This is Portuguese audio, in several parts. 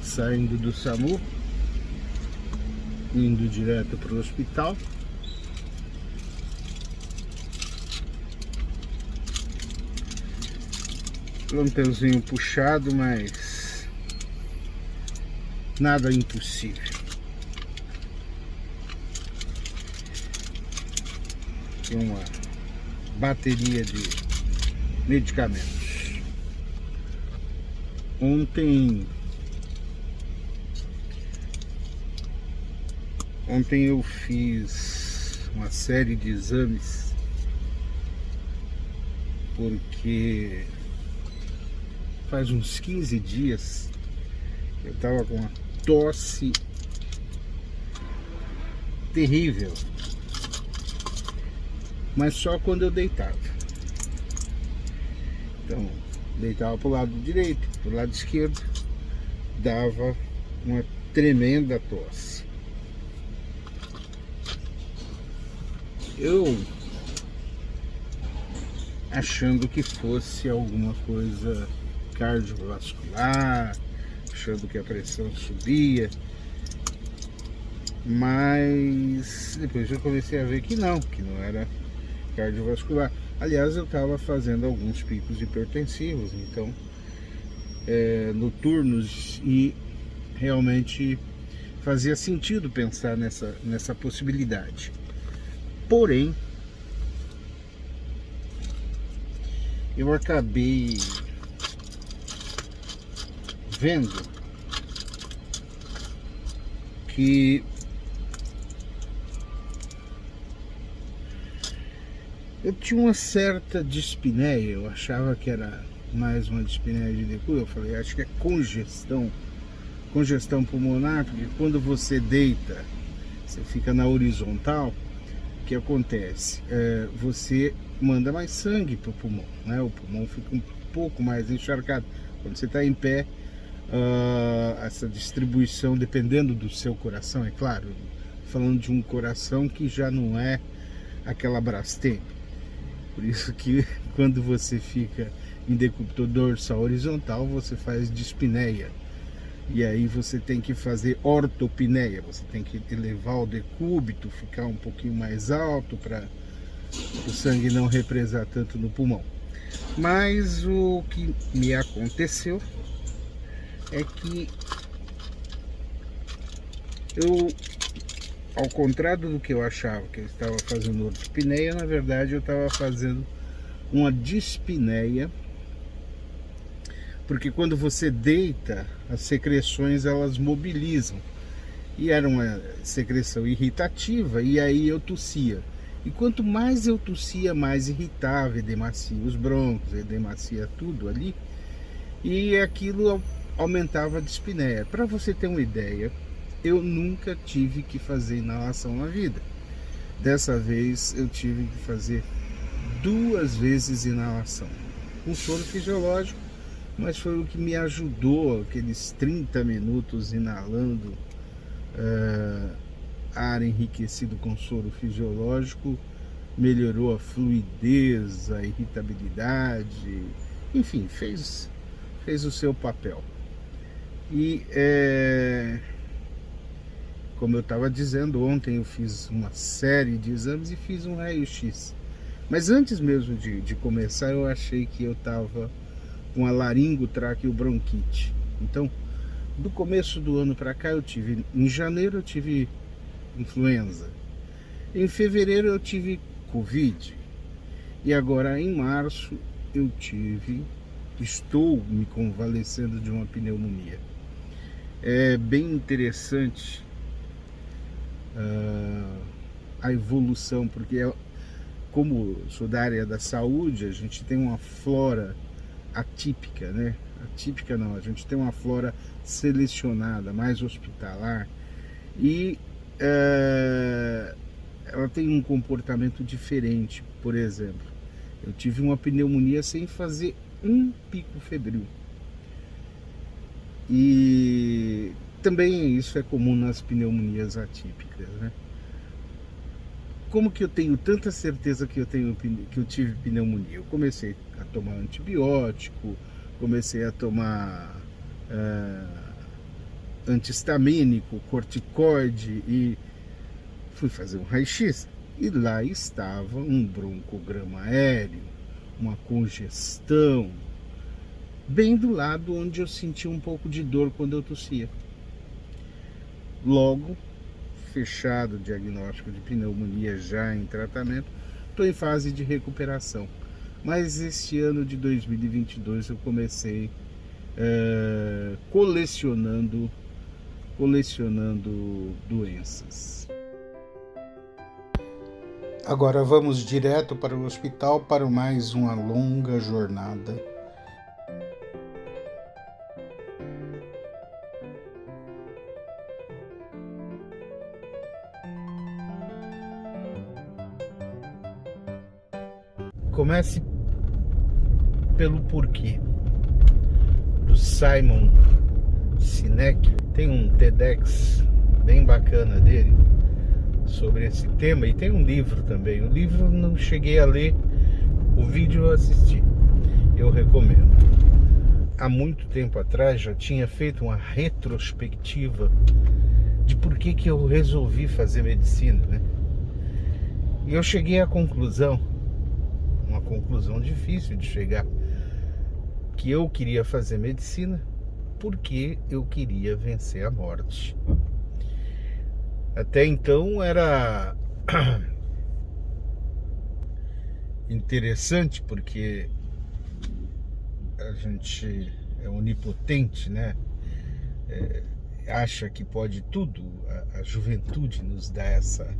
saindo do SAMU, indo direto para o hospital. Plantãozinho puxado, mas nada impossível. Tem uma bateria de medicamentos. Ontem eu fiz uma série de exames porque faz uns 15 dias eu tava com uma tosse terrível, mas só quando eu deitava. Então, deitava pro lado direito, pro lado esquerdo, dava uma tremenda tosse. Eu achando que fosse alguma coisa cardiovascular, achando que a pressão subia, mas depois eu comecei a ver que não era cardiovascular. Aliás, eu estava fazendo alguns picos hipertensivos, então noturnos, e realmente fazia sentido pensar nessa possibilidade. Porém, eu acabei vendo que eu tinha uma certa dispneia. Eu achava que era mais uma dispneia de decúbito. Eu falei, acho que é congestão pulmonar, porque quando você deita, você fica na horizontal. O que acontece? Você manda mais sangue para o pulmão, né? O pulmão fica um pouco mais encharcado. Quando você está em pé, essa distribuição, dependendo do seu coração, é claro, falando de um coração que já não é aquela Brastemp. Por isso que quando você fica em decúbito dorsal horizontal, você faz dispneia. E aí você tem que fazer ortopneia, você tem que elevar o decúbito, ficar um pouquinho mais alto para o sangue não represar tanto no pulmão. Mas o que me aconteceu é que eu, ao contrário do que eu achava que eu estava fazendo ortopneia, na verdade eu estava fazendo uma dispneia. Porque quando você deita, as secreções elas mobilizam. E era uma secreção irritativa, e aí eu tossia. E quanto mais eu tossia, mais irritava, edemacia os brônquios, edemacia tudo ali. E aquilo aumentava a dispneia. Para você ter uma ideia, eu nunca tive que fazer inalação na vida. Dessa vez eu tive que fazer 2 vezes inalação. Um soro fisiológico, mas foi o que me ajudou, aqueles 30 minutos inalando ar enriquecido com soro fisiológico, melhorou a fluidez, a irritabilidade, enfim, fez o seu papel. E como eu estava dizendo, ontem eu fiz uma série de exames e fiz um raio-x. Mas antes mesmo de começar, eu achei que eu estava com a laringotraqueobronquite. Então, do começo do ano para cá, em janeiro eu tive influenza, em fevereiro eu tive Covid, e agora em março eu estou me convalescendo de uma pneumonia. É bem interessante a evolução, porque como sou da área da saúde, a gente tem uma flora atípica, né? Atípica não, a gente tem uma flora selecionada, mais hospitalar, e ela tem um comportamento diferente. Por exemplo, eu tive uma pneumonia sem fazer um pico febril, e também isso é comum nas pneumonias atípicas, né? Como que eu tenho tanta certeza que eu tive pneumonia? Eu comecei a tomar antibiótico, comecei a tomar anti-histamínico, corticoide, e fui fazer um raio-x. E lá estava um broncograma aéreo, uma congestão, bem do lado onde eu sentia um pouco de dor quando eu tossia. Logo, fechado o diagnóstico de pneumonia já em tratamento, estou em fase de recuperação. Mas este ano de 2022 eu comecei colecionando doenças. Agora vamos direto para o hospital para mais uma longa jornada. Comece pelo porquê. Do Simon Sinek, tem um TEDx bem bacana dele sobre esse tema, e tem um livro também. O livro não cheguei a ler, o vídeo eu assisti, eu recomendo. Há muito tempo atrás já tinha feito uma retrospectiva de por que eu resolvi fazer medicina, né? E eu cheguei à conclusão, uma conclusão difícil de chegar, que eu queria fazer medicina porque eu queria vencer a morte. Até então era interessante, porque a gente é onipotente, né? Acha que pode tudo. A juventude nos dá essa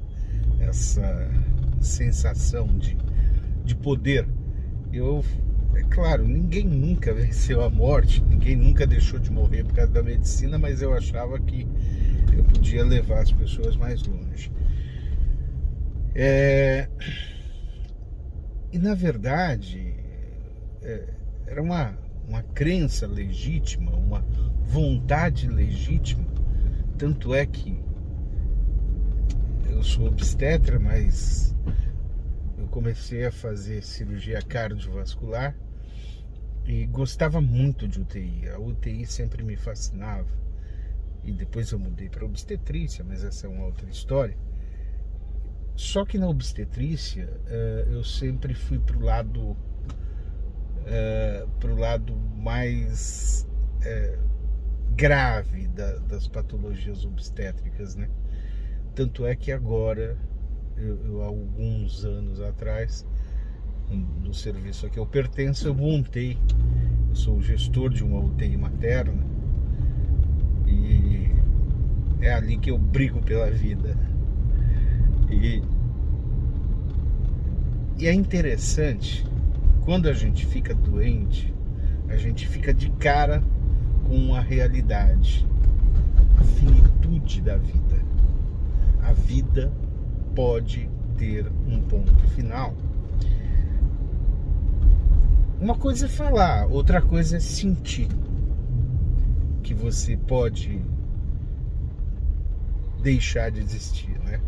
sensação de poder. É claro, ninguém nunca venceu a morte, ninguém nunca deixou de morrer por causa da medicina, mas eu achava que eu podia levar as pessoas mais longe. E na verdade era uma crença legítima, uma vontade legítima. Tanto é que eu sou obstetra, mas eu comecei a fazer cirurgia cardiovascular e gostava muito de UTI. A UTI sempre me fascinava. E depois eu mudei para obstetrícia, mas essa é uma outra história. Só que na obstetrícia eu sempre fui pro lado mais grave das patologias obstétricas, né? Tanto é que agora, eu há alguns anos atrás, no serviço a que eu pertenço, eu sou o gestor de uma UTI materna, e é ali que eu brigo pela vida. E é interessante, quando a gente fica doente, a gente fica de cara com a realidade, a finitude da vida. A vida pode ter um ponto final. Uma coisa é falar, outra coisa é sentir que você pode deixar de existir, né?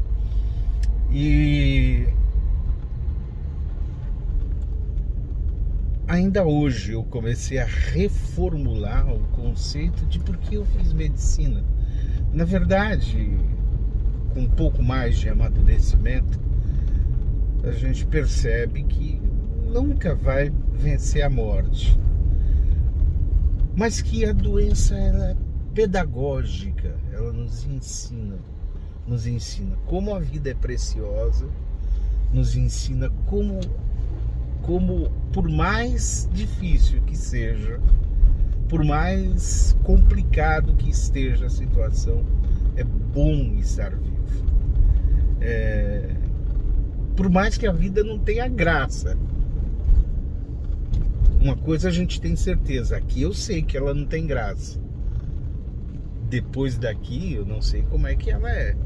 E ainda hoje eu comecei a reformular o conceito de por que eu fiz medicina. Na verdade, com um pouco mais de amadurecimento, a gente percebe que nunca vai vencer a morte, mas que a doença ela é pedagógica, ela nos ensina como a vida é preciosa, nos ensina como por mais difícil que seja, por mais complicado que esteja a situação, é bom estar vivo. Por mais que a vida não tenha graça, uma coisa a gente tem certeza, aqui eu sei que ela não tem graça. Depois daqui eu não sei como é que ela é,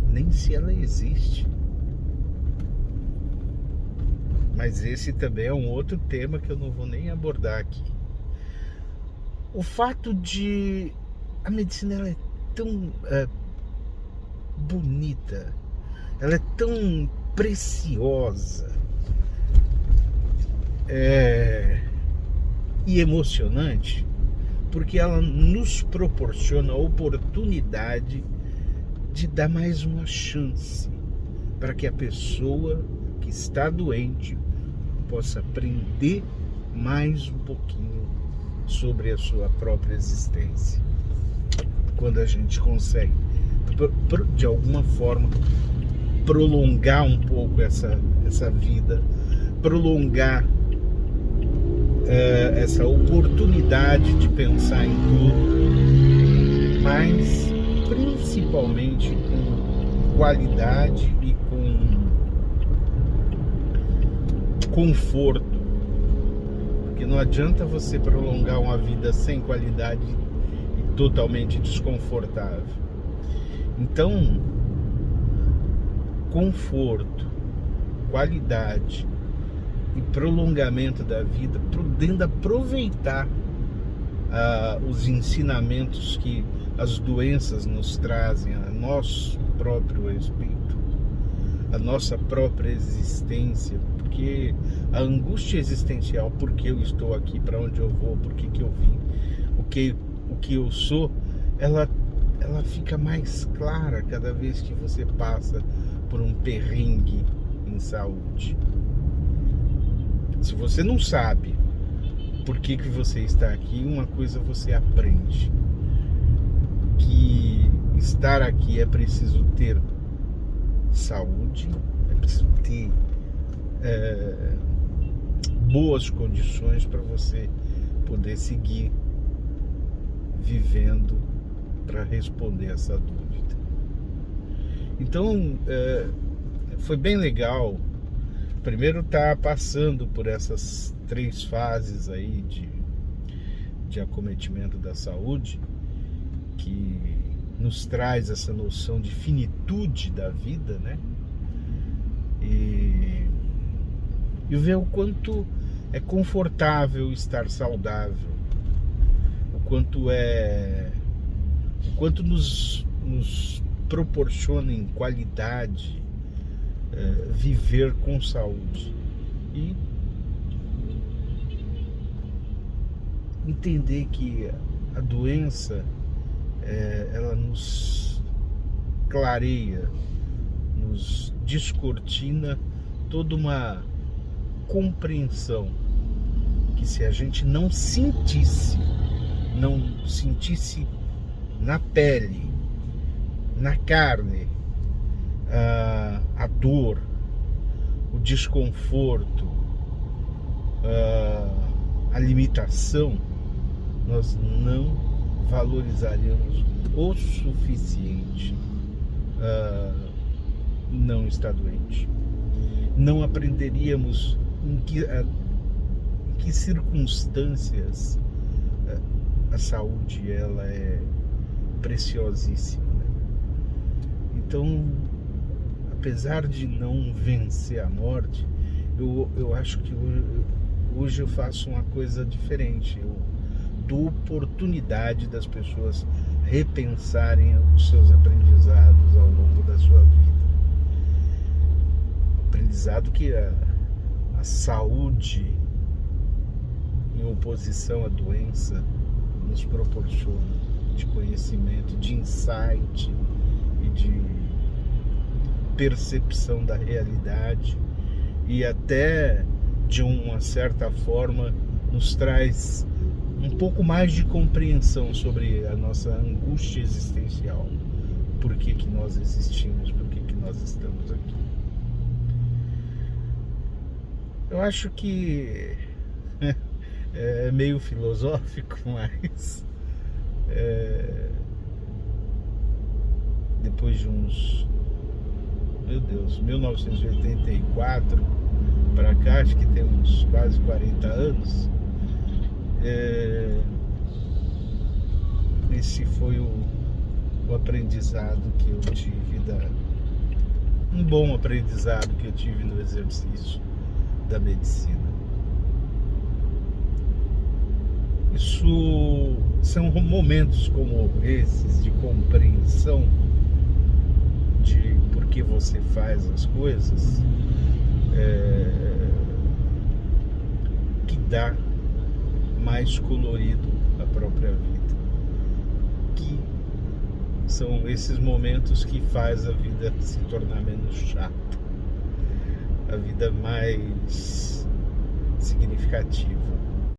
nem se ela existe. Mas esse também é um outro tema que eu não vou nem abordar aqui. O fato de a medicina ela é tão bonita, ela é tão preciosa e emocionante, porque ela nos proporciona a oportunidade de dar mais uma chance para que a pessoa que está doente possa aprender mais um pouquinho sobre a sua própria existência. Quando a gente consegue, de alguma forma, prolongar um pouco essa vida, prolongar essa oportunidade de pensar em tudo, mas principalmente com qualidade e com conforto, porque não adianta você prolongar uma vida sem qualidade e totalmente desconfortável. Então, conforto, qualidade e prolongamento da vida, podendo aproveitar os ensinamentos que as doenças nos trazem a nosso próprio respeito, a nossa própria existência, porque a angústia existencial, por que eu estou aqui, para onde eu vou, por que eu vim, o que eu sou, ela fica mais clara cada vez que você passa por um perrengue em saúde. Se você não sabe por que você está aqui, uma coisa você aprende: que estar aqui é preciso ter saúde, é preciso ter boas condições para você poder seguir vivendo, para responder essa dúvida. Então, foi bem legal. Primeiro tá passando por essas 3 fases aí de acometimento da saúde, que nos traz essa noção de finitude da vida, né? E ver o quanto é confortável estar saudável, o quanto nos proporciona em qualidade viver com saúde, e entender que a doença ela nos clareia, nos descortina toda uma compreensão que, se a gente não sentisse na pele, na carne, a dor, o desconforto, a limitação, nós não valorizaríamos o suficiente não estar doente. Não aprenderíamos em que circunstâncias a saúde ela é preciosíssima, né? Então, apesar de não vencer a morte, eu acho que hoje eu faço uma coisa diferente. Eu dou oportunidade das pessoas repensarem os seus aprendizados ao longo da sua vida. Aprendizado que a saúde, em oposição à doença, nos proporciona, de conhecimento, de insight e de percepção da realidade, e até, de uma certa forma, nos traz um pouco mais de compreensão sobre a nossa angústia existencial. Por que nós existimos, por que nós estamos aqui. Eu acho que é meio filosófico, mas depois de uns, 1984 para cá, acho que tem uns quase 40 anos, esse foi o aprendizado que eu tive, um bom aprendizado que eu tive no exercício da medicina. Isso são momentos como esses de compreensão de por que você faz as coisas, que dá mais colorido a própria vida. Que são esses momentos que faz a vida se tornar menos chata, a vida mais significativa.